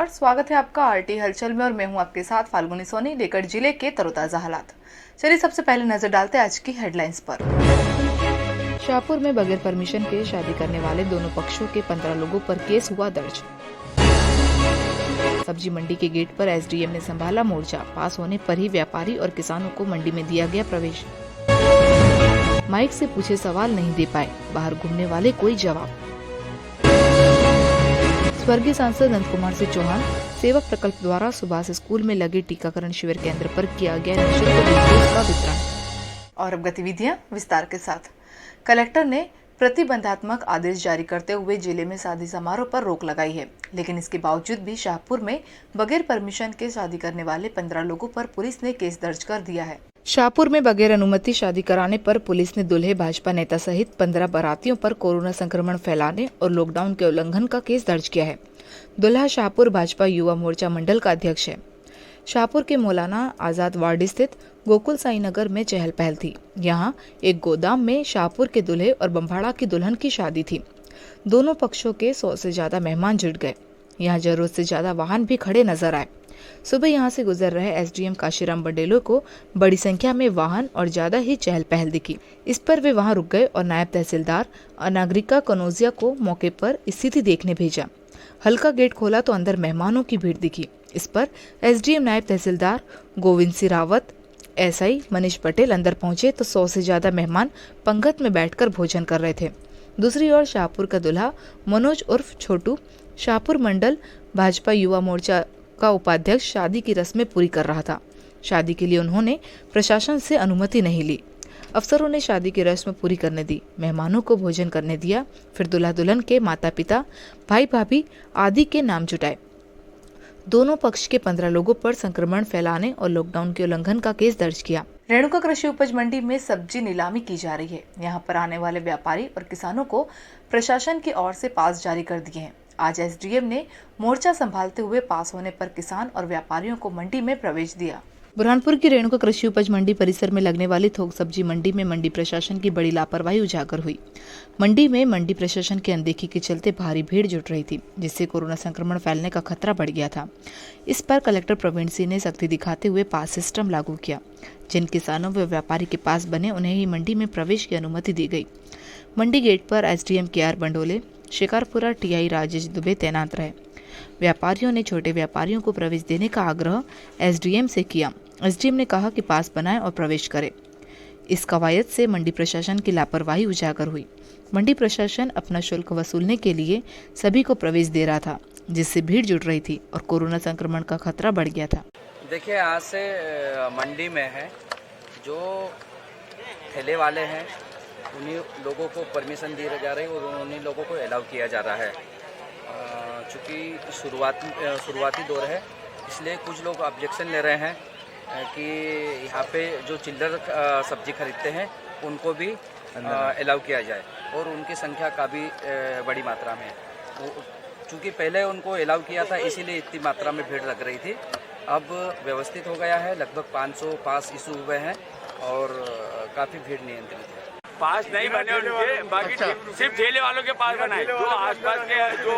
नमस्कार, स्वागत है आपका आरटी हलचल में और मैं हूं आपके साथ फाल्गुनी सोनी, लेकर जिले के तरोताजा हालात। चलिए सबसे पहले नजर डालते हैं आज की हेडलाइंस पर। शाहपुर में बगैर परमिशन के शादी करने वाले दोनों पक्षों के 15 लोगों पर केस हुआ दर्ज। सब्जी मंडी के गेट पर एसडीएम ने संभाला मोर्चा, पास होने पर ही व्यापारी और किसानों को मंडी में दिया गया प्रवेश। माइक से पूछे सवाल नहीं दे पाए, बाहर घूमने वाले कोई जवाब। स्वर्गीय सांसद नंद कुमार सिंह चौहान सेवक प्रकल्प द्वारा सुभाष स्कूल में लगे टीकाकरण शिविर केंद्र पर किया गया निःशुल्क डोज का वितरण। और अब गतिविधियां विस्तार के साथ। कलेक्टर ने प्रतिबंधात्मक आदेश जारी करते हुए जिले में शादी समारोह पर रोक लगाई है, लेकिन इसके बावजूद भी शाहपुर में बगैर परमिशन के शादी करने वाले 15 लोगों पर पुलिस ने केस दर्ज कर दिया है। शाहपुर में बगैर अनुमति शादी कराने पर पुलिस ने दूल्हे भाजपा नेता सहित 15 बारातियों पर कोरोना संक्रमण फैलाने और लॉकडाउन के उल्लंघन का केस दर्ज किया है। दूल्हा शाहपुर भाजपा युवा मोर्चा मंडल का अध्यक्ष है। शाहपुर के मौलाना आजाद वार्ड स्थित गोकुल साई नगर में चहल पहल थी। यहाँ एक गोदाम में शाहपुर के दूल्हे और बम्बाड़ा की दुल्हन की शादी थी। दोनों पक्षों के 100 से ज्यादा मेहमान जुट गए। यहाँ जरूरत से ज्यादा वाहन भी खड़े नजर आए। सुबह यहाँ से गुजर रहे एसडीएम काशीराम बडेलो को बड़ी संख्या में वाहन और ज्यादा ही चहल पहल दिखी। इस पर वे वहां रुक गए और नायब तहसीलदार अनागरिका कनौजिया को मौके पर स्थिति देखने भेजा। हल्का गेट खोला तो अंदर मेहमानों की भीड़ दिखी। इस पर एसडीएम नायब तहसीलदार गोविंद सिंह रावत, एसआई मनीष पटेल अंदर पहुंचे तो 100 से ज्यादा मेहमान पंगत में बैठकर भोजन कर रहे थे। दूसरी ओर शाहपुर का दूल्हा मनोज उर्फ छोटू शाहपुर मंडल भाजपा युवा मोर्चा का उपाध्यक्ष शादी की रस्में पूरी कर रहा था। शादी के लिए उन्होंने प्रशासन से अनुमति नहीं ली। अफसरों ने शादी की रस्म पूरी करने दी, मेहमानों को भोजन करने दिया, फिर दूल्हा दुल्हन के माता पिता, भाई भाभी आदि के नाम जुटाए। दोनों पक्ष के 15 लोगों पर संक्रमण फैलाने और लॉकडाउन के उल्लंघन का केस दर्ज किया। रेणुका कृषि उपज मंडी में सब्जी नीलामी की जा रही है। यहाँ पर आने वाले व्यापारी और किसानों को प्रशासन की ओर से पास जारी कर दिए हैं। आज एसडीएम ने मोर्चा संभालते हुए पास होने पर किसान और व्यापारियों को मंडी में प्रवेश दिया। बुरहानपुर की रेणुका कृषि उपज मंडी परिसर में लगने वाली थोक सब्जी मंडी में मंडी प्रशासन की बड़ी लापरवाही उजागर हुई। मंडी में मंडी प्रशासन की अनदेखी के चलते भारी भीड़ जुट रही थी, जिससे कोरोना संक्रमण फैलने का खतरा बढ़ गया था। इस पर कलेक्टर प्रवीण सिंह ने सख्ती दिखाते हुए पास सिस्टम लागू किया। जिन किसानों व व्यापारी के पास बने उन्हें ही मंडी में प्रवेश की अनुमति दी गई। मंडी गेट पर SDM KR बंडोले, Shikarpura TI Rajesh Dubey तैनात रहे। व्यापारियों ने छोटे व्यापारियों को प्रवेश देने का आग्रह एसडीएम से किया। एसडीएम ने कहा कि पास बनाएं और प्रवेश करें। इस कवायद से मंडी प्रशासन की लापरवाही उजागर हुई। मंडी प्रशासन अपना शुल्क वसूलने के लिए सभी को प्रवेश दे रहा था, जिससे भीड़ जुट रही थी और कोरोना संक्रमण का खतरा बढ़ गया था। देखिए, आज से मंडी में है जो ठेले वाले हैं उन्हीं लोगों को परमिशन दी जा रही है और उन्हीं लोगों को अलाउ किया जा रहा है। चूँकि शुरुआती दौर है, इसलिए कुछ लोग ऑब्जेक्शन ले रहे हैं कि यहाँ पे जो चिल्लर सब्जी खरीदते हैं उनको भी अलाउ किया जाए और उनकी संख्या काफ़ी बड़ी मात्रा में है। चूँकि पहले उनको अलाउ किया था, इसीलिए इतनी मात्रा में भीड़ लग रही थी। अब व्यवस्थित हो गया है, लगभग 500 पास इशू हुए हैं और काफ़ी भीड़ नियंत्रित है। पास नहीं बने उनके, बाकी सिर्फ ठेले वालों के पास बनाए। जो आसपास के जो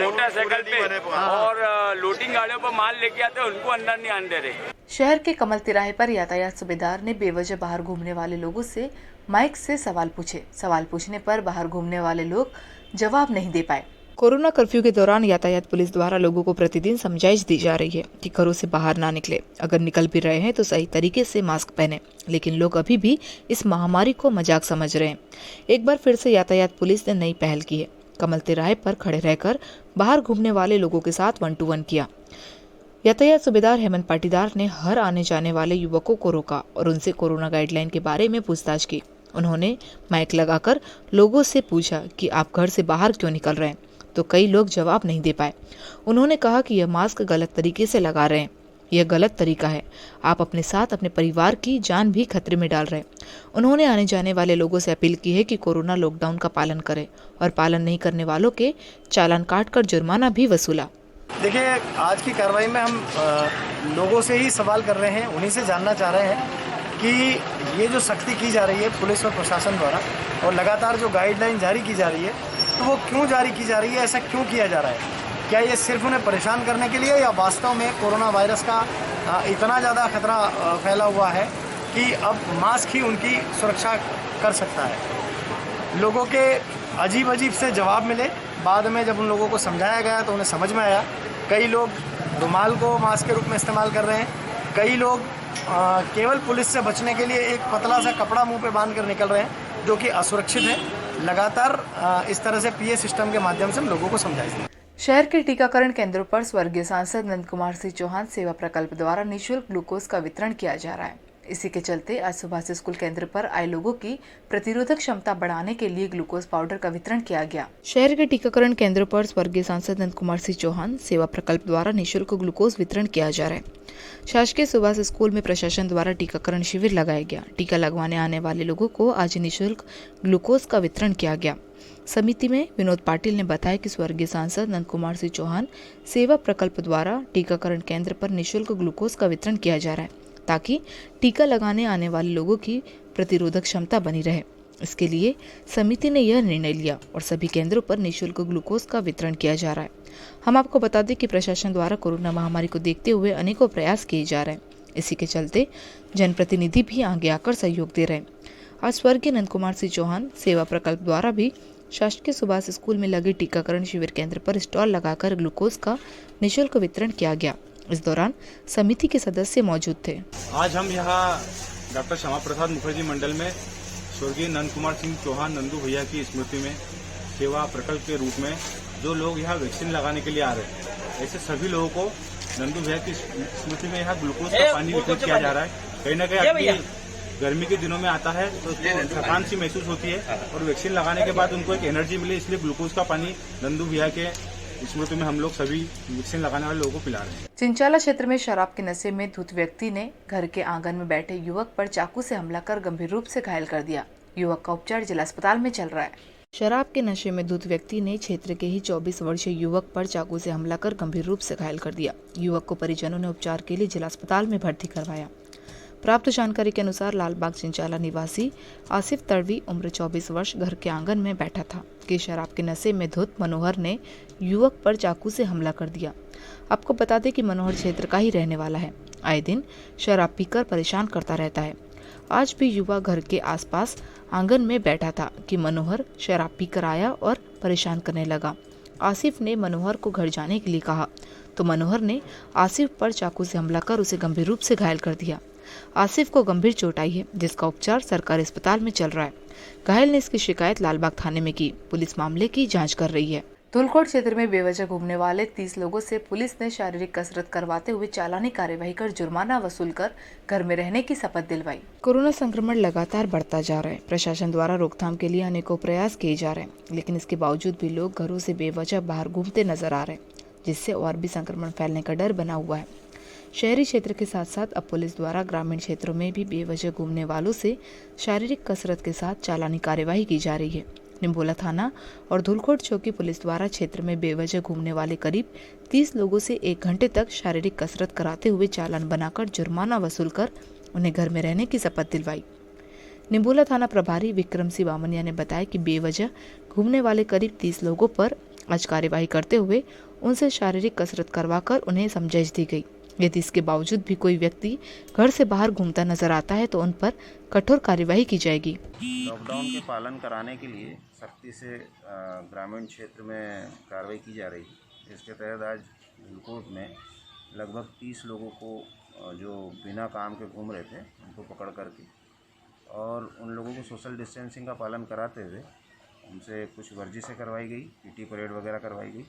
मोटरसाइकिल पे और लोडिंग गाड़ियों पर माल लेके आते हैं उनको अंदर नहीं आने दे रहे। शहर के कमल तिराहे पर यातायात सूबेदार ने बेवजह बाहर घूमने वाले लोगों से माइक से सवाल पूछे। सवाल पूछने पर बाहर घूमने वाले लोग जवाब नहीं दे पाए। कोरोना कर्फ्यू के दौरान यातायात पुलिस द्वारा लोगों को प्रतिदिन समझाइश दी जा रही है कि घरों से बाहर ना निकले। अगर निकल भी रहे हैं तो सही तरीके से मास्क पहने, लेकिन लोग अभी भी इस महामारी को मजाक समझ रहे हैं। एक बार फिर से यातायात पुलिस ने नई पहल की है। कमल तिराहे पर खड़े रहकर बाहर घूमने वाले लोगों के साथ 1-to-1 किया। यातायात सूबेदार हेमंत पाटीदार ने हर आने जाने वाले युवकों को रोका और उनसे कोरोना गाइडलाइन के बारे में पूछताछ की। उन्होंने माइक लगाकर लोगों से पूछा कि आप घर से बाहर क्यों निकल रहे हैं, तो कई लोग जवाब नहीं दे पाए। उन्होंने कहा कि यह मास्क गलत तरीके से लगा रहे हैं, यह गलत तरीका है। आप अपने साथ अपने परिवार की जान भी खतरे में डाल रहे हैं। उन्होंने आने जाने वाले लोगों से अपील की है कि कोरोना लॉकडाउन का पालन करें और पालन नहीं करने वालों के चालान काटकर जुर्माना भी वसूला। देखिए, आज की कार्रवाई में हम लोगों से ही सवाल कर रहे हैं, उन्हीं से जानना चाह रहे हैं कि ये जो सख्ती की जा रही है पुलिस और प्रशासन द्वारा और लगातार जो गाइडलाइन जारी की जा रही है, तो वो क्यों जारी की जा रही है, ऐसा क्यों किया जा रहा है। क्या ये सिर्फ उन्हें परेशान करने के लिए या वास्तव में कोरोना वायरस का इतना ज़्यादा खतरा फैला हुआ है कि अब मास्क ही उनकी सुरक्षा कर सकता है। लोगों के अजीब से जवाब मिले। बाद में जब उन लोगों को समझाया गया तो उन्हें समझ में आया। कई लोग रुमाल को मास्क के रूप में इस्तेमाल कर रहे हैं, कई लोग केवल पुलिस से बचने के लिए एक पतला सा कपड़ा मुंह पे बांध कर निकल रहे हैं, जो कि असुरक्षित है। लगातार इस तरह से पीए सिस्टम के माध्यम से हम लोगों को समझाएंगे। शहर के टीकाकरण केंद्रों पर स्वर्गीय सांसद नंद कुमार सिंह चौहान सेवा प्रकल्प द्वारा निःशुल्क ग्लूकोज का वितरण किया जा रहा है। इसी के चलते आज सुबह से स्कूल केंद्र पर आए लोगों की प्रतिरोधक क्षमता बढ़ाने के लिए ग्लूकोज पाउडर का वितरण किया गया। शहर के टीकाकरण केंद्र पर स्वर्गीय सांसद नंद कुमार सिंह चौहान सेवा प्रकल्प द्वारा निःशुल्क ग्लूकोज वितरण किया जा रहा है। शासकीय सुबह से स्कूल में प्रशासन द्वारा टीकाकरण शिविर लगाया गया। टीका लगवाने आने वाले लोगों को आज निःशुल्क ग्लूकोज का वितरण किया गया। समिति में विनोद पाटिल ने बताया कि स्वर्गीय सांसद नंद कुमार सिंह चौहान सेवा प्रकल्प द्वारा टीकाकरण केंद्र पर निःशुल्क ग्लूकोज का वितरण किया जा रहा है ताकि टीका लगाने आने वाले लोगों की प्रतिरोधक क्षमता बनी रहे। इसके लिए समिति ने यह निर्णय लिया और सभी केंद्रों पर निःशुल्क ग्लूकोज का वितरण किया जा रहा है। हम आपको बता दें कि प्रशासन द्वारा कोरोना महामारी को देखते हुए अनेकों प्रयास किए जा रहे हैं। इसी के चलते जनप्रतिनिधि भी आगे आकर सहयोग दे रहे हैं। आज स्वर्गीय नंद कुमार सिंह चौहान सेवा प्रकल्प द्वारा भी शासकीय सुबह से स्कूल में लगे टीकाकरण शिविर केंद्र पर स्टॉल लगाकर ग्लूकोज का निःशुल्क वितरण किया गया। इस दौरान समिति के सदस्य मौजूद थे। आज हम यहाँ डॉक्टर श्यामा प्रसाद मुखर्जी मंडल में स्वर्गीय नंद कुमार सिंह चौहान नंदू भैया की स्मृति में सेवा प्रकल्प के रूप में जो लोग यहाँ वैक्सीन लगाने के लिए आ रहे हैं, ऐसे सभी लोगों को नंदू भैया की स्मृति में यहाँ ग्लूकोज का पानी वितरित किया जा रहा है। कहीं ना कहीं गर्मी के दिनों में आता है तो थकान सी महसूस होती है और वैक्सीन लगाने के बाद उनको एक एनर्जी मिले, इसलिए ग्लूकोज का पानी नंदू भैया के स्मृति में हम लोग सभी वैक्सीन लगाने वाले लोगों को पिला रहे हैं। चिंचाला क्षेत्र में शराब के नशे में धुत व्यक्ति ने घर के आंगन में बैठे युवक पर चाकू से हमला कर गंभीर रूप से घायल कर दिया। युवक का उपचार जिला अस्पताल में चल रहा है। शराब के नशे में धुत व्यक्ति ने क्षेत्र के ही 24 वर्षीय युवक पर चाकू से हमला कर गंभीर रूप से घायल कर दिया। युवक को परिजनों ने उपचार के लिए जिला अस्पताल में भर्ती करवाया। प्राप्त जानकारी के अनुसार लालबाग चिंचाला निवासी आसिफ तड़वी उम्र 24 वर्ष घर के आंगन में बैठा था कि शराब के नशे में धुत मनोहर ने युवक पर चाकू से हमला कर दिया। आपको बता दें कि मनोहर क्षेत्र का ही रहने वाला है। आए दिन शराब पीकर परेशान करता रहता है। आज भी युवा घर के आसपास आंगन में बैठा था कि मनोहर शराब पीकर आया और परेशान करने लगा। आसिफ ने मनोहर को घर जाने के लिए कहा तो मनोहर ने आसिफ पर चाकू से हमला कर उसे गंभीर रूप से घायल कर दिया। आसिफ को गंभीर चोट आई है, जिसका उपचार सरकारी अस्पताल में चल रहा है। घायल ने इसकी शिकायत लालबाग थाने में की। पुलिस मामले की जांच कर रही है। धुलकोट क्षेत्र में बेवजह घूमने वाले 30 लोगों से पुलिस ने शारीरिक कसरत करवाते हुए चालानी कार्यवाही कर जुर्माना वसूल कर घर में रहने की शपथ दिलवाई। कोरोना संक्रमण लगातार बढ़ता जा रहा है। प्रशासन द्वारा रोकथाम के लिए अनेकों प्रयास किए जा रहे हैं, लेकिन इसके बावजूद भी लोग घरों से बेवजह बाहर घूमते नजर आ रहे हैं, जिससे और भी संक्रमण फैलने का डर बना हुआ है। शहरी क्षेत्र के साथ साथ अब पुलिस द्वारा ग्रामीण क्षेत्रों में भी बेवजह घूमने वालों से शारीरिक कसरत के साथ चालानी कार्यवाही की जा रही है। निम्बोला थाना और धुलकोट चौकी पुलिस द्वारा क्षेत्र में बेवजह घूमने वाले करीब 30 लोगों से 1 घंटे तक शारीरिक कसरत कराते हुए चालान बनाकर जुर्माना वसूल कर उन्हें घर में रहने की शपथ दिलवाई। निम्बोला थाना प्रभारी विक्रम सिंह बामनिया ने बताया कि बेवजह घूमने वाले करीब 30 लोगों पर आज कार्यवाही करते हुए उनसे शारीरिक कसरत करवाकर उन्हें समझाइश दी गई। यदि इसके बावजूद भी कोई व्यक्ति घर से बाहर घूमता नजर आता है तो उन पर कठोर कार्यवाही की जाएगी। लॉकडाउन के पालन कराने के लिए सख्ती से ग्रामीण क्षेत्र में कार्रवाई की जा रही है। इसके तहत आज धुलकोट में लगभग 30 लोगों को जो बिना काम के घूम रहे थे उनको पकड़ करके और उन लोगों को सोशल डिस्टेंसिंग का पालन कराते हुए उनसे कुछ वर्जिशें करवाई गई, पीटी परेड वगैरह करवाई गई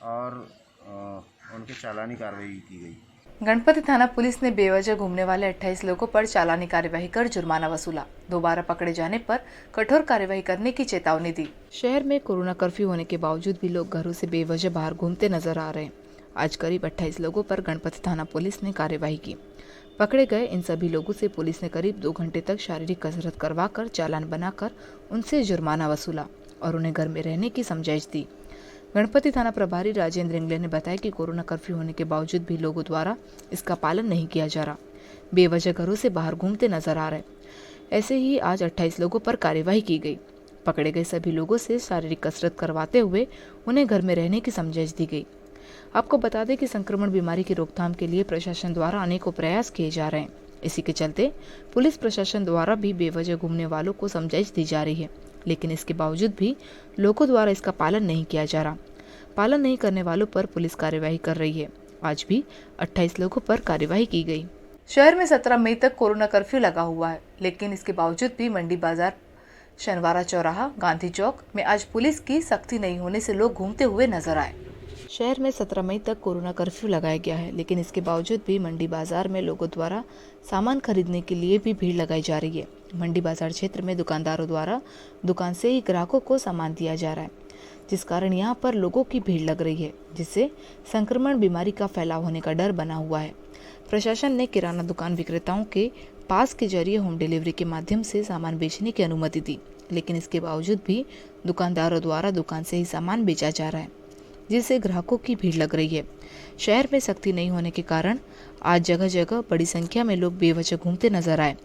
और उनके चालानी कार्रवाई की गई। गणपति थाना पुलिस ने बेवजह घूमने वाले 28 लोगों पर चालानी कार्यवाही कर जुर्माना वसूला। दोबारा पकड़े जाने पर कठोर कार्यवाही करने की चेतावनी दी। शहर में कोरोना कर्फ्यू होने के बावजूद भी लोग घरों से बेवजह बाहर घूमते नजर आ रहे हैं। आज करीब 28 लोगों पर गणपति थाना पुलिस ने कार्यवाही की। पकड़े गए इन सभी लोगों से पुलिस ने करीब 2 घंटे तक शारीरिक कसरत करवाकर चालान बनाकर उनसे जुर्माना वसूला और उन्हें घर में रहने की समझाइश दी। गणपति थाना प्रभारी राजेंद्र इंगले ने बताया कि कोरोना कर्फ्यू होने के बावजूद भी लोगों द्वारा इसका पालन नहीं किया जा रहा, बेवजह घरों से बाहर घूमते नजर आ रहे। ऐसे ही आज 28 लोगों पर कार्यवाही की गई। पकड़े गए सभी लोगों से शारीरिक कसरत करवाते हुए उन्हें घर में रहने की समझाइश दी गई। आपको बता दें कि संक्रमण बीमारी की रोकथाम के लिए प्रशासन द्वारा अनेकों प्रयास किए जा रहे हैं। इसी के चलते पुलिस प्रशासन द्वारा भी बेवजह घूमने वालों को समझाइश दी जा रही है, लेकिन इसके बावजूद भी लोगों द्वारा इसका पालन नहीं किया जा रहा। पालन नहीं करने वालों पर पुलिस कार्यवाही कर रही है। आज भी 28 लोगों पर कार्यवाही की गई। शहर में 17 मई तक कोरोना कर्फ्यू लगा हुआ है, लेकिन इसके बावजूद भी मंडी बाजार, शनिवारा चौराहा, गांधी चौक में आज पुलिस की सख्ती नहीं होने से लोग घूमते हुए नजर आए। शहर में 17 मई तक कोरोना कर्फ्यू लगाया गया है, लेकिन इसके बावजूद भी मंडी बाजार में लोगों द्वारा सामान खरीदने के लिए भी भीड़ लगाई जा रही है। मंडी बाजार क्षेत्र में दुकानदारों द्वारा दुकान से ही ग्राहकों को सामान दिया जा रहा है, जिस कारण यहाँ पर लोगों की भीड़ लग रही है, जिससे संक्रमण बीमारी का फैलाव होने का डर बना हुआ है। प्रशासन ने किराना दुकान विक्रेताओं के पास के जरिए होम डिलीवरी के माध्यम से सामान बेचने की अनुमति दी, लेकिन इसके बावजूद भी दुकानदारों द्वारा दुकान से ही सामान बेचा जा रहा है, जिससे ग्राहकों की भीड़ लग रही है। शहर में सख्ती नहीं होने के कारण आज जगह जगह बड़ी संख्या में लोग बेवजह घूमते नजर आए।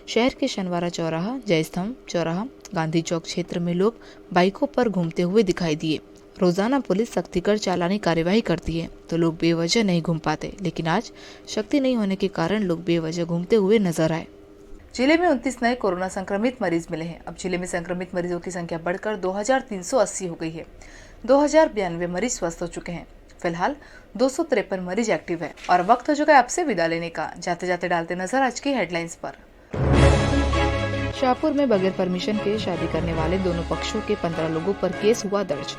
शहर के शनिवारा चौराहा, जय स्तंभ चौराहा, गांधी चौक क्षेत्र में लोग बाइकों पर घूमते हुए दिखाई दिए। रोजाना पुलिस सख्ती कर चालानी कार्यवाही करती है तो लोग बेवजह नहीं घूम पाते, लेकिन आज शक्ति नहीं होने के कारण लोग बेवजह घूमते हुए नजर आए। जिले में 29 नए कोरोना संक्रमित मरीज मिले हैं। अब जिले में संक्रमित मरीजों की संख्या बढ़कर 2380 हो गई है। 2092 मरीज स्वस्थ हो चुके हैं। फिलहाल 253 मरीज एक्टिव है और वक्त हो चुका है आपसे विदा लेने का। जाते जाते डालते नजर आज की हेडलाइंस पर। शाहपुर में बगैर परमिशन के शादी करने वाले दोनों पक्षों के 15 लोगों पर केस हुआ दर्ज।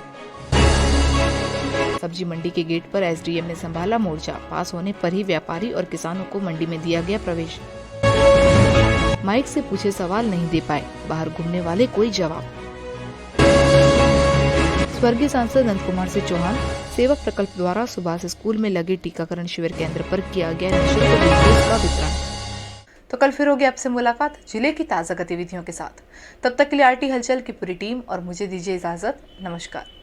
सब्जी मंडी के गेट पर एसडीएम ने संभाला मोर्चा। पास होने पर ही व्यापारी और किसानों को मंडी में दिया गया प्रवेश। माइक से पूछे सवाल नहीं दे पाए बाहर घूमने वाले कोई जवाब। स्वर्गीय सांसद नंद कुमार सिंह चौहान सेवा प्रकल्प द्वारा सुभाष स्कूल में लगे टीकाकरण शिविर केंद्र पर किया गया निःशुल्क डोज का वितरण। तो कल फिर होगी आपसे मुलाकात जिले की ताज़ा गतिविधियों के साथ। तब तक के लिए आरटी हलचल की पूरी टीम और मुझे दीजिए इजाजत। नमस्कार।